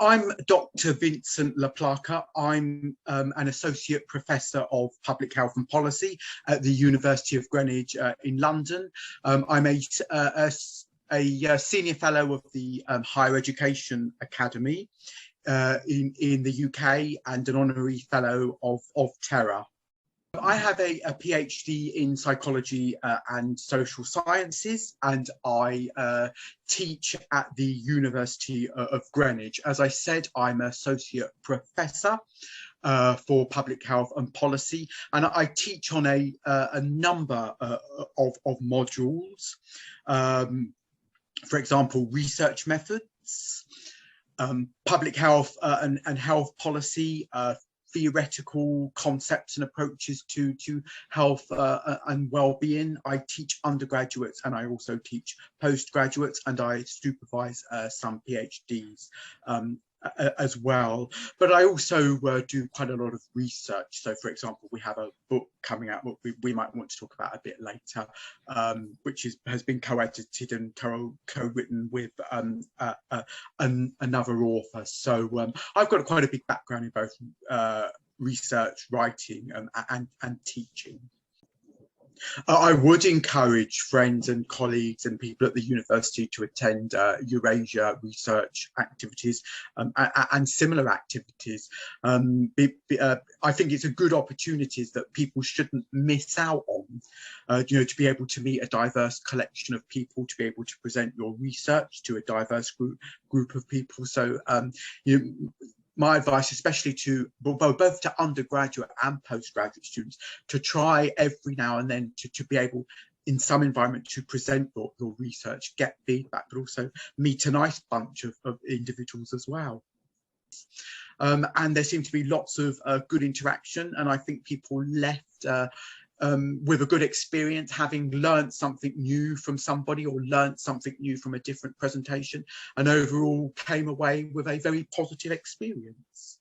I'm Dr. Vincent La Placa. I'm an Associate Professor of Public Health and Policy at the University of Greenwich in London. I'm a Senior Fellow of the Higher Education Academy in the UK and an Honorary Fellow of Terra. I have a PhD in psychology and social sciences, and I teach at the University of Greenwich. As I said, I'm an associate professor for public health and policy, and I teach on a number of modules. For example, research methods, public health and health policy, theoretical concepts and approaches to health and well-being. I teach undergraduates and I also teach postgraduates, and I supervise some PhDs as well. But I also do quite a lot of research. So, for example, we have a book coming out, what we might want to talk about a bit later, which has been co-edited and co-written with another author. So I've got quite a big background in both research, writing, and teaching. I would encourage friends and colleagues and people at the university to attend Eurasia Research activities and similar activities. I think it's a good opportunities that people shouldn't miss out on, to be able to meet a diverse collection of people, to be able to present your research to a diverse group of people. So, my advice, especially to both to undergraduate and postgraduate students, to try every now and then to be able, in some environment, to present your research, get feedback, but also meet a nice bunch of individuals as well. And there seemed to be lots of good interaction, and I think people left with a good experience, having learned something new from somebody or learned something new from a different presentation, and overall came away with a very positive experience.